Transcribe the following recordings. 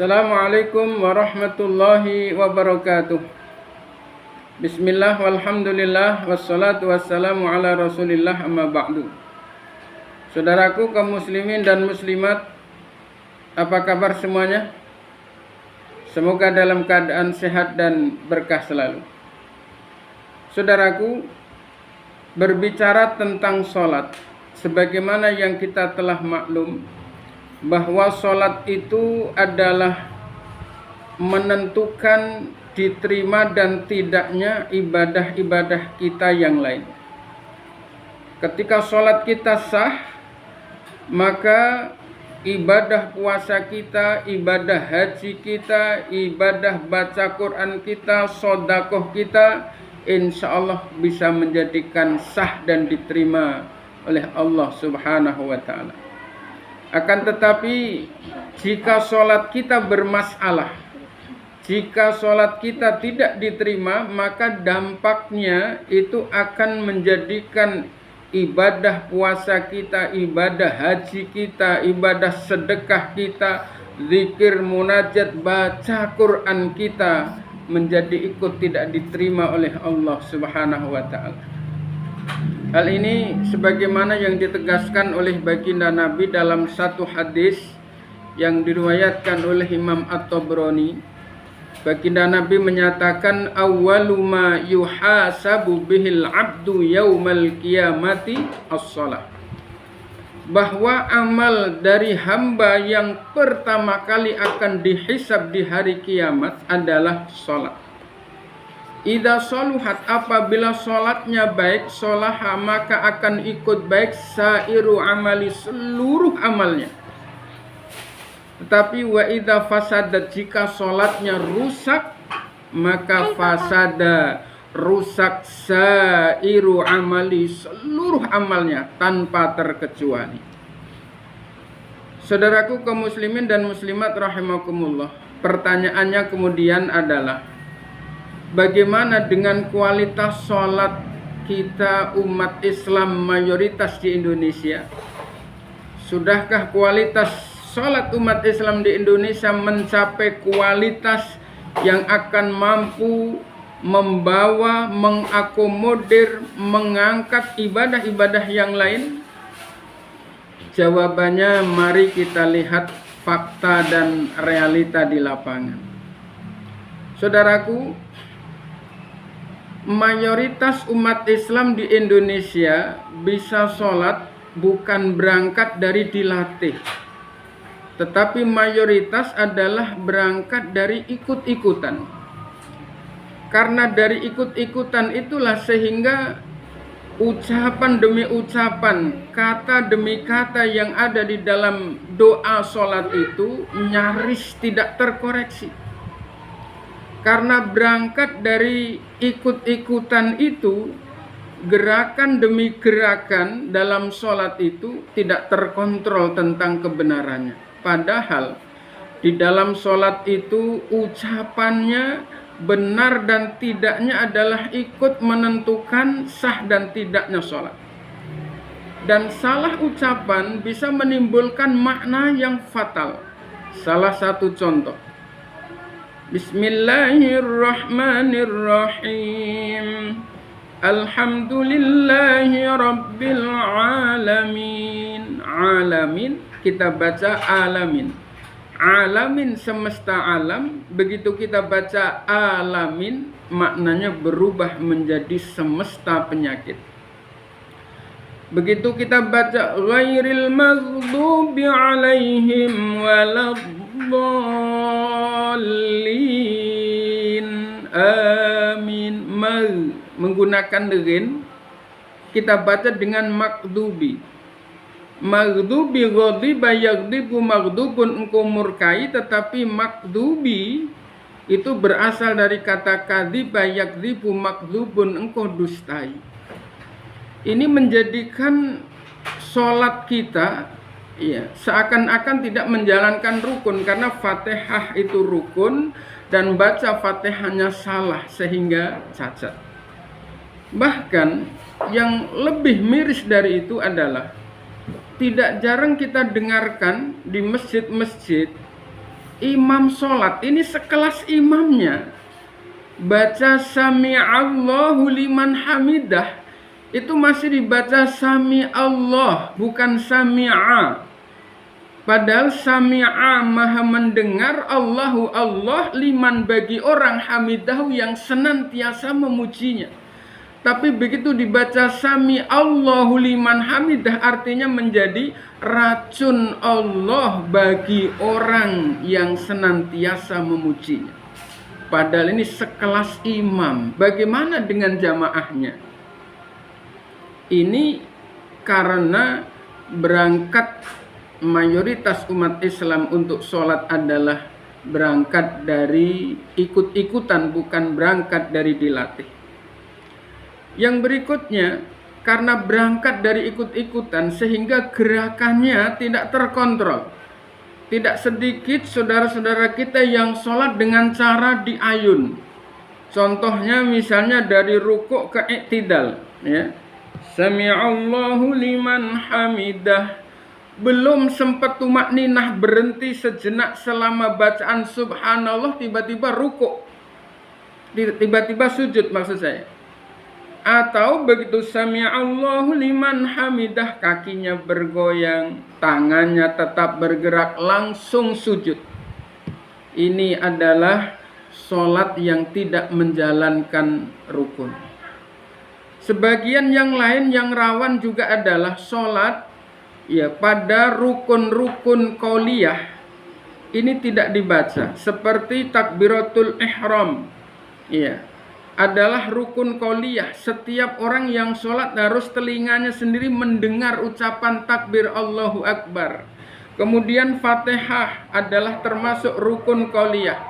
Assalamualaikum warahmatullahi wabarakatuh. Bismillah walhamdulillah wassalatu wassalamu ala rasulillah amma ba'du. Saudaraku kaum muslimin dan muslimat, apa kabar semuanya? Semoga dalam keadaan sehat dan berkah selalu. Saudaraku, berbicara tentang sholat, sebagaimana yang kita telah maklum bahwa sholat itu adalah menentukan diterima dan tidaknya ibadah-ibadah kita yang lain. Ketika sholat kita sah, maka ibadah puasa kita, ibadah haji kita, ibadah baca Quran kita, sodakoh kita, insya Allah bisa menjadikan sah dan diterima oleh Allah Subhanahu wa ta'ala. Akan tetapi jika sholat kita bermasalah, jika sholat kita tidak diterima, maka dampaknya itu akan menjadikan ibadah puasa kita, ibadah haji kita, ibadah sedekah kita, zikir, munajat, baca Quran kita menjadi ikut tidak diterima oleh Allah Subhanahu wa ta'ala. Hal ini sebagaimana yang ditegaskan oleh baginda Nabi dalam satu hadis yang diriwayatkan oleh Imam At-Tabrani. Baginda Nabi menyatakan, awwalu ma yuhasabu bihil abdu yaumal qiyamati as-shalah. Bahwa amal dari hamba yang pertama kali akan dihisab di hari kiamat adalah sholat. Idza saluhat, apabila sholatnya baik, sholaha, maka akan ikut baik sairu amali, seluruh amalnya. Tetapi wa idza fasadat, jika sholatnya rusak, maka fasada, rusak sairu amali, seluruh amalnya tanpa terkecuali. Saudaraku kaum muslimin dan muslimat rahimakumullah, pertanyaannya kemudian adalah, bagaimana dengan kualitas sholat kita umat Islam mayoritas di Indonesia? Sudahkah kualitas sholat umat Islam di Indonesia mencapai kualitas yang akan mampu membawa, mengakomodir, mengangkat ibadah-ibadah yang lain? Jawabannya mari kita lihat fakta dan realita di lapangan. Saudaraku, mayoritas umat Islam di Indonesia bisa sholat bukan berangkat dari dilatih, tetapi mayoritas adalah berangkat dari ikut-ikutan. Karena dari ikut-ikutan itulah sehingga ucapan demi ucapan, kata demi kata yang ada di dalam doa sholat itu nyaris tidak terkoreksi. Karena berangkat dari ikut-ikutan itu, gerakan demi gerakan dalam sholat itu tidak terkontrol tentang kebenarannya. Padahal di dalam sholat itu ucapannya benar dan tidaknya adalah ikut menentukan sah dan tidaknya sholat. Dan salah ucapan bisa menimbulkan makna yang fatal. Salah satu contoh, Bismillahirrahmanirrahim. Alhamdulillahi rabbil alamin. Alamin, kita baca alamin. Alamin, semesta alam. Begitu kita baca alamin, maknanya berubah menjadi semesta penyakit. Begitu kita baca ghairil maghdubi alaihim waladdallin, amin, menggunakan ghin, kita baca dengan makdubi. Maghdubi, ghadiba, yaghdibu, maghdubun, engkau murkai. Tetapi makdubi itu berasal dari kata kadiba, yaghdibu, maghdubun, engkau dustai. Ini menjadikan sholat kita seakan-akan tidak menjalankan rukun, karena Fatihah itu rukun dan baca Fatihahnya salah sehingga cacat. Bahkan yang lebih miris dari itu adalah tidak jarang kita dengarkan di masjid-masjid imam sholat ini sekelas imamnya baca sami'allahu liman hamidah, itu masih dibaca sami'allah, bukan sami'a. Padahal sami'a maha mendengar, Allahu Allah liman bagi orang hamidahu yang senantiasa memujinya. Tapi begitu dibaca sami Allahu liman hamidah, artinya menjadi racun Allah bagi orang yang senantiasa memujinya. Padahal ini sekelas imam. Bagaimana dengan jamaahnya? Ini karena berangkat mayoritas umat Islam untuk sholat adalah berangkat dari ikut-ikutan, bukan berangkat dari dilatih. Yang berikutnya, karena berangkat dari ikut-ikutan sehingga gerakannya tidak terkontrol. Tidak sedikit saudara-saudara kita yang sholat dengan cara diayun. Contohnya misalnya dari rukuk ke iktidal, ya. Sami'allahu liman hamidah. Belum sempat tumakninah, berhenti sejenak selama bacaan subhanallah, tiba-tiba rukuk, tiba-tiba sujud maksud saya. Atau begitu sami'allahu liman hamidah, kakinya bergoyang, tangannya tetap bergerak, langsung sujud. Ini adalah sholat yang tidak menjalankan rukun. Sebagian yang lain yang rawan juga adalah sholat ya pada rukun-rukun qauliyah ini tidak dibaca, seperti takbiratul ihram. Ya, adalah rukun qauliyah. Setiap orang yang sholat harus telinganya sendiri mendengar ucapan takbir Allahu Akbar. Kemudian Fatihah adalah termasuk rukun qauliyah.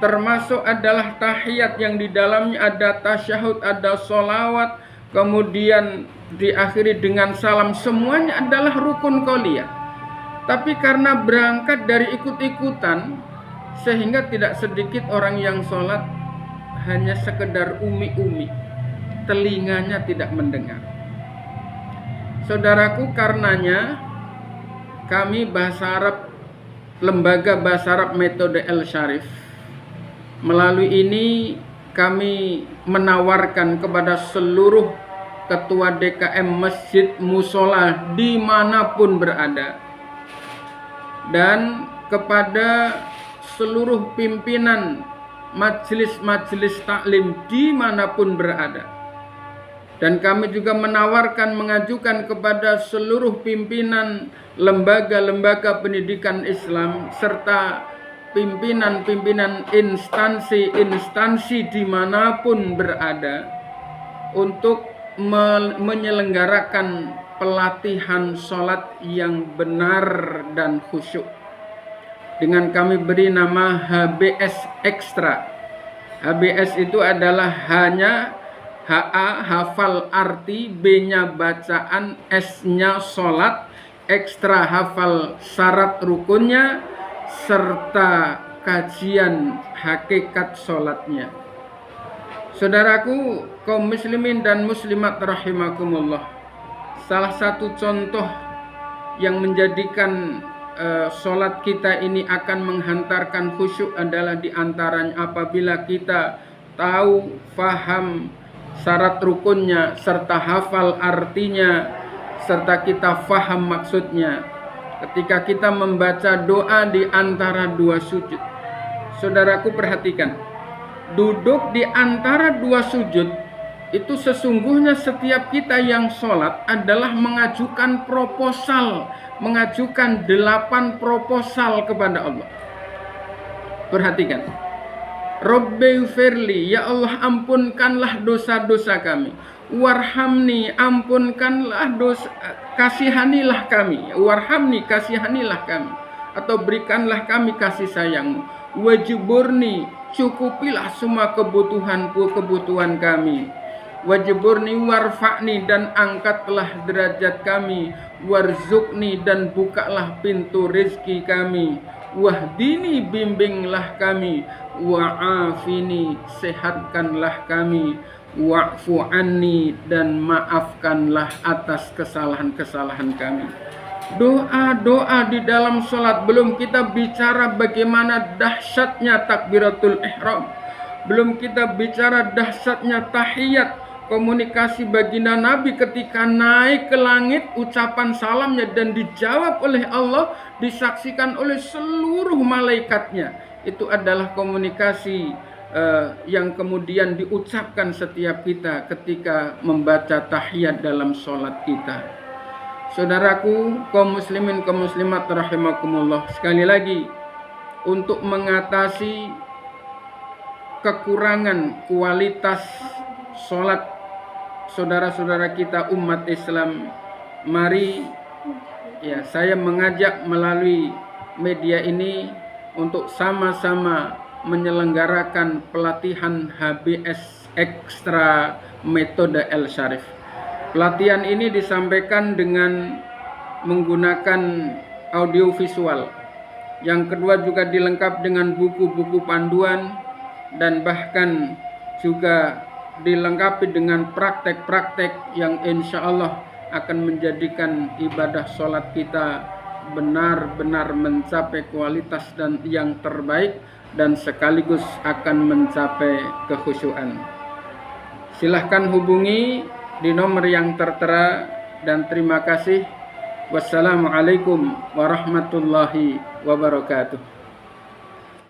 Termasuk adalah tahiyat yang di dalamnya ada tasyahud, ada sholawat, kemudian diakhiri dengan salam. Semuanya adalah rukun qauliyah. Tapi karena berangkat dari ikut-ikutan, sehingga tidak sedikit orang yang sholat hanya sekedar umi-umi, telinganya tidak mendengar. Saudaraku, karenanya kami bahasa Arab, lembaga bahasa Arab metode El Syarif, melalui ini kami menawarkan kepada seluruh ketua DKM masjid musola dimanapun berada, dan kepada seluruh pimpinan majelis-majelis taklim dimanapun berada. Dan kami juga menawarkan, mengajukan kepada seluruh pimpinan lembaga-lembaga pendidikan Islam serta pimpinan-pimpinan instansi-instansi dimanapun berada untuk menyelenggarakan pelatihan sholat yang benar dan khusyuk. Dengan kami beri nama HBS Ekstra. HBS itu adalah hanya HA hafal arti, B-nya bacaan, S-nya sholat, ekstra hafal syarat rukunnya, serta kajian hakikat sholatnya. Saudaraku kaum muslimin dan muslimat rahimakumullah, salah satu contoh yang menjadikan sholat kita ini akan menghantarkan khusyuk adalah diantaranya apabila kita tahu, faham syarat rukunnya, serta hafal artinya, serta kita faham maksudnya. Ketika kita membaca doa di antara dua sujud, saudaraku perhatikan, duduk di antara dua sujud itu sesungguhnya setiap kita yang sholat adalah mengajukan proposal, mengajukan 8 proposal kepada Allah. Perhatikan, Rabbi firli, ya Allah ampunkanlah dosa-dosa kami. Warhamni, ampunkanlah dosa, kasihanilah kami. Warhamni, kasihanilah kami, atau berikanlah kami kasih sayangmu. Wajiburni, cukupilah semua kebutuhan kami. Wajiburni warfa'ni, dan angkatlah derajat kami. Warzukni, dan bukalah pintu rezeki kami. Wahdini, bimbinglah kami. Wa'afini, sehatkanlah kami. Wa'fu anni, dan maafkanlah atas kesalahan-kesalahan kami. doa-doa di dalam sholat. Belum kita bicara bagaimana dahsyatnya takbiratul ihram, belum kita bicara dahsyatnya tahiyat, komunikasi baginda Nabi ketika naik ke langit, ucapan salamnya dan dijawab oleh Allah, disaksikan oleh seluruh malaikatnya. Itu adalah komunikasi yang kemudian diucapkan setiap kita ketika membaca tahiyat dalam sholat kita. Saudaraku, kaum muslimin, kaum muslimat rahimakumullah, sekali lagi, untuk mengatasi kekurangan kualitas sholat saudara-saudara kita umat Islam, mari saya mengajak melalui media ini untuk sama-sama menyelenggarakan pelatihan HBS Ekstra Metode El Syarif. Pelatihan ini disampaikan dengan menggunakan audiovisual. Yang kedua juga dilengkapi dengan buku-buku panduan dan bahkan juga dilengkapi dengan praktek-praktek yang insya Allah akan menjadikan ibadah sholat kita benar-benar mencapai kualitas dan yang terbaik dan sekaligus akan mencapai kekhusyuan. Silahkan hubungi di nomor yang tertera dan terima kasih. Wassalamualaikum warahmatullahi wabarakatuh.